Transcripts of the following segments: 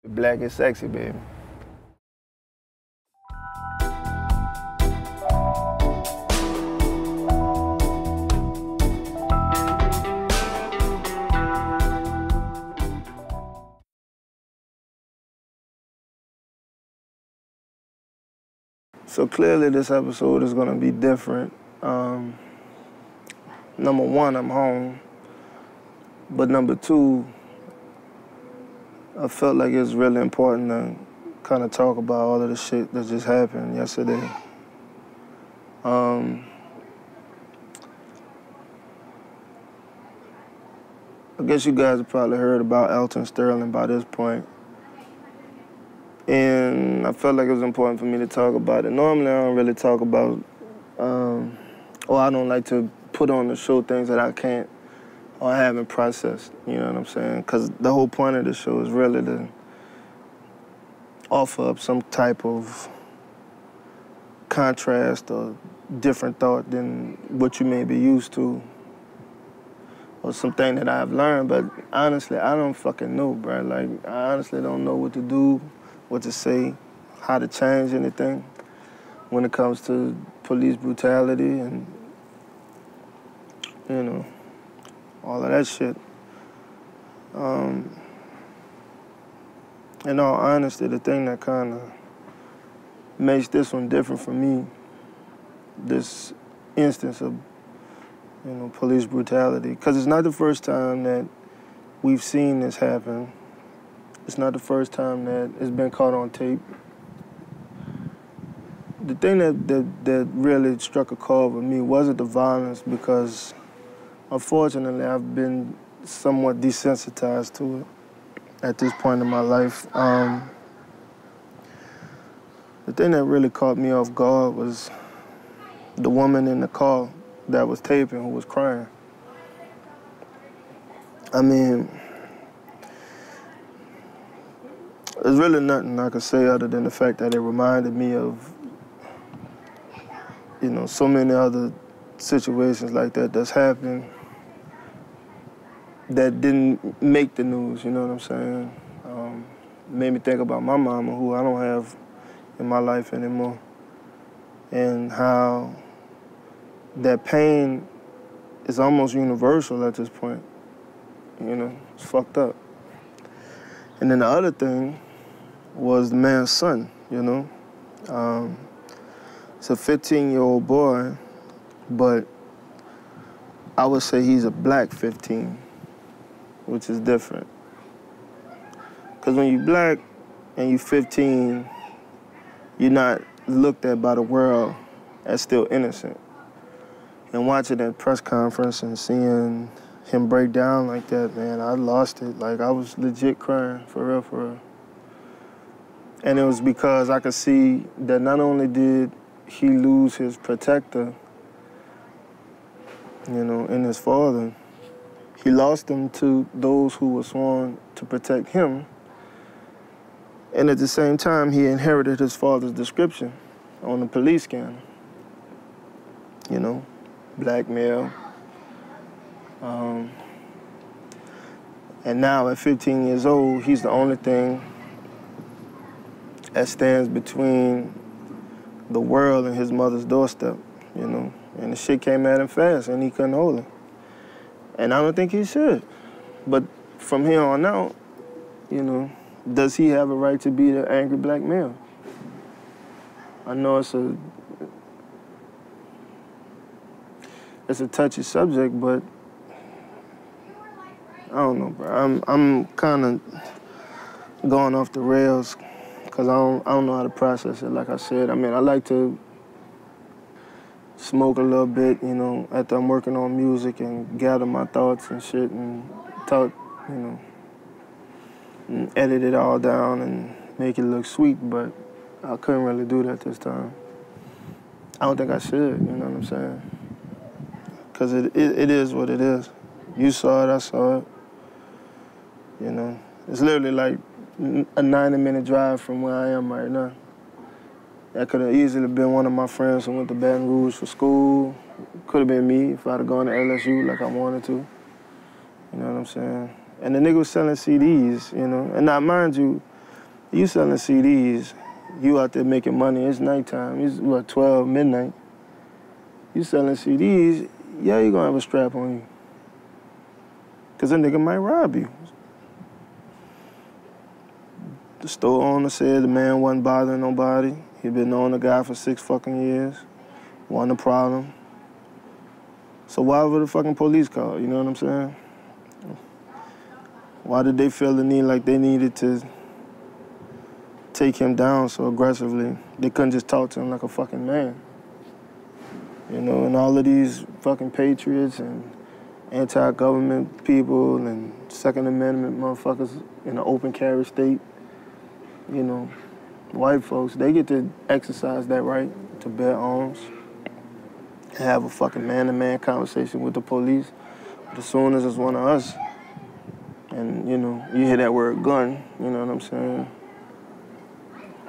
Black and sexy, baby. So clearly this episode is gonna be different. Number one, I'm home. But number two, I felt like it's really important to kind of talk about all of the shit that just happened yesterday. I guess you guys have probably heard about Alton Sterling by this point. And I felt like it was important for me to talk about it. Normally, I don't really talk about, or I don't like to put on the show things that I can't or I haven't processed, you know what I'm saying? Because the whole point of the show is really to offer up some type of contrast or different thought than what you may be used to, or something that I've learned. But honestly, I don't fucking know, bro. Like, I honestly don't know what to do, what to say, how to change anything when it comes to police brutality and, you know, all of that shit. In all honesty, the thing that kind of makes this one different for me, this instance of, you know, police brutality, because it's not the first time that we've seen this happen. It's not the first time that it's been caught on tape. The thing that really struck a chord with me wasn't the violence, because unfortunately I've been somewhat desensitized to it at this point in my life. The thing that really caught me off guard was the woman in the car that was taping who was crying. I mean, there's really nothing I could say other than the fact that it reminded me of, you know, so many other situations like that that's happened that didn't make the news, you know what I'm saying? Made me think about my mama, who I don't have in my life anymore, and how that pain is almost universal at this point. You know, it's fucked up. And then the other thing was the man's son, you know? It's a 15-year-old boy, but I would say he's a black 15, which is different. Because when you're black and you're 15, you're not looked at by the world as still innocent. And watching that press conference and seeing him break down like that, man, I lost it. Like, I was legit crying, for real, for real. And it was because I could see that not only did he lose his protector, you know, in his father, he lost him to those who were sworn to protect him. And at the same time, he inherited his father's description on the police scanner. You know, black male. And now at 15 years old, he's the only thing that stands between the world and his mother's doorstep, you know. And the shit came at him fast and he couldn't hold it. And I don't think he should. But from here on out, you know, does he have a right to be the angry black male? I know it's a touchy subject, but I don't know, bro. I'm kind of going off the rails because I don't know how to process it. Like I said, I mean, I like to smoke a little bit, you know, after I'm working on music and gather my thoughts and shit and talk, you know, and edit it all down and make it look sweet, but I couldn't really do that this time. I don't think I should, you know what I'm saying? Because it is what it is. You saw it, I saw it. You know, it's literally like a 90-minute drive from where I am right now. That could have easily been one of my friends who went to Baton Rouge for school. Could have been me if I'd have gone to LSU like I wanted to. You know what I'm saying? And the nigga was selling CDs, you know. And now, mind you, You selling CDs, you out there making money, it's nighttime, it's what, 12, midnight. You selling CDs, yeah, you gonna have a strap on you. Cause a nigga might rob you. The store owner said the man wasn't bothering nobody. He'd been knowing the guy for 6 fucking years. Wasn't a problem. So why were the fucking police called, you know what I'm saying? Why did they feel the need like they needed to take him down so aggressively? They couldn't just talk to him like a fucking man. You know, and all of these fucking patriots and anti-government people and Second Amendment motherfuckers in an open carry state, you know, white folks, they get to exercise that right to bear arms and have a fucking man-to-man conversation with the police. But as soon as it's one of us, and, you know, you hear that word gun, you know what I'm saying?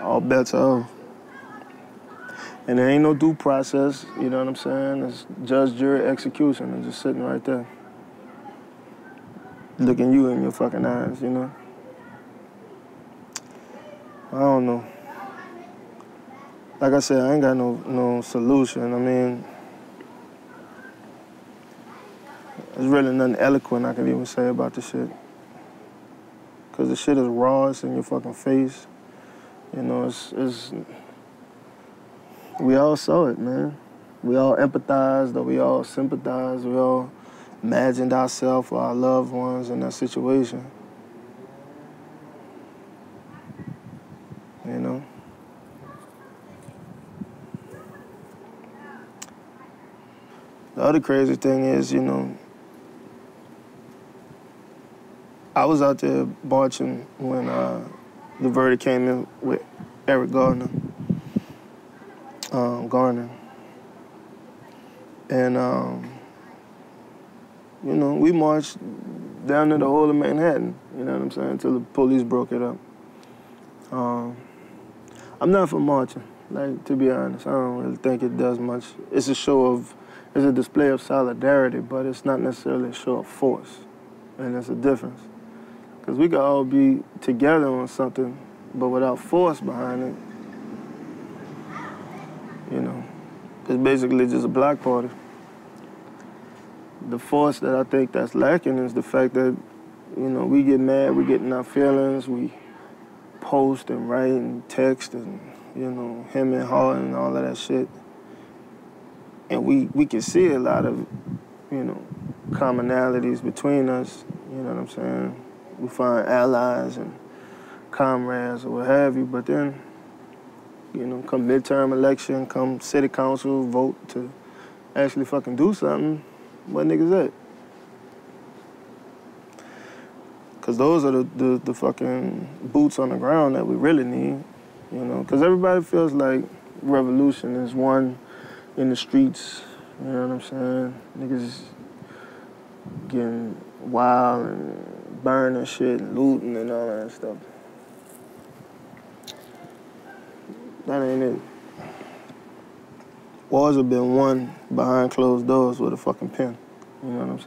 All bets are off. And there ain't no due process, you know what I'm saying? It's judge, jury, execution, and just sitting right there. Looking you in your fucking eyes, you know? I don't know. Like I said, I ain't got no solution. I mean, there's really nothing eloquent I can even say about the shit. Cause the shit is raw, it's in your fucking face. You know, it's we all saw it, man. We all empathized, or we all sympathized, we all imagined ourselves or our loved ones in that situation. You know? The other crazy thing is, you know, I was out there marching when the verdict came in with Eric Garner. And, you know, we marched down to the whole of Manhattan, you know what I'm saying, until the police broke it up. I'm not for marching, like, to be honest. I don't really think it does much. It's a display of solidarity, but it's not necessarily a show of force, and there's a difference. Because we could all be together on something, but without force behind it, you know, it's basically just a block party. The force that I think that's lacking is the fact that, you know, we get mad, we get in our feelings, we post and write and text and, you know, him and her and all of that shit. And we can see a lot of, you know, commonalities between us, you know what I'm saying? We find allies and comrades or what have you, but then, you know, come midterm election, come city council, vote to actually fucking do something, what niggas at? Because those are the fucking boots on the ground that we really need, you know? Because everybody feels like revolution is won in the streets, you know what I'm saying? Niggas getting wild and burning shit and looting and all that stuff. That ain't it. Wars have been won behind closed doors with a fucking pen. You know what I'm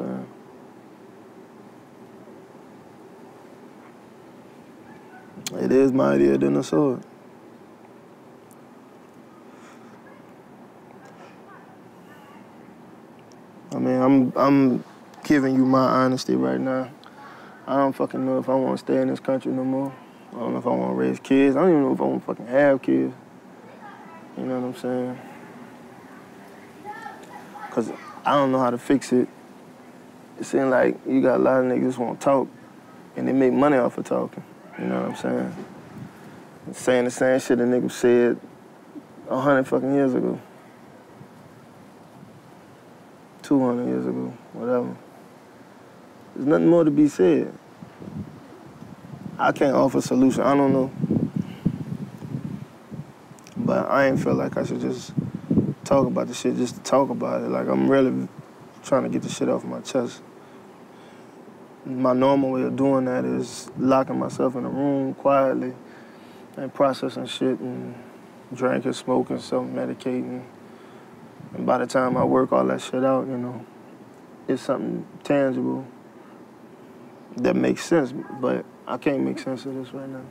saying? It is mightier than a sword. I mean, I'm giving you my honesty right now. I don't fucking know if I want to stay in this country no more. I don't know if I want to raise kids. I don't even know if I want to fucking have kids. You know what I'm saying? Because I don't know how to fix it. It seems like you got a lot of niggas who want to talk, and they make money off of talking. You know what I'm saying? And saying the same shit a nigga said 100 fucking years ago. 200 years ago, whatever. There's nothing more to be said. I can't offer a solution, I don't know. But I ain't feel like I should just talk about the shit just to talk about it. Like, I'm really trying to get the shit off my chest. My normal way of doing that is locking myself in a room quietly and processing shit and drinking, smoking, self-medicating. And by the time I work all that shit out, you know, it's something tangible that makes sense, but I can't make sense of this right now.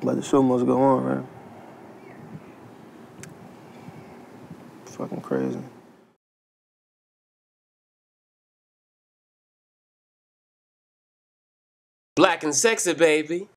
But the show must go on, right? Fucking crazy. Black and sexy, baby.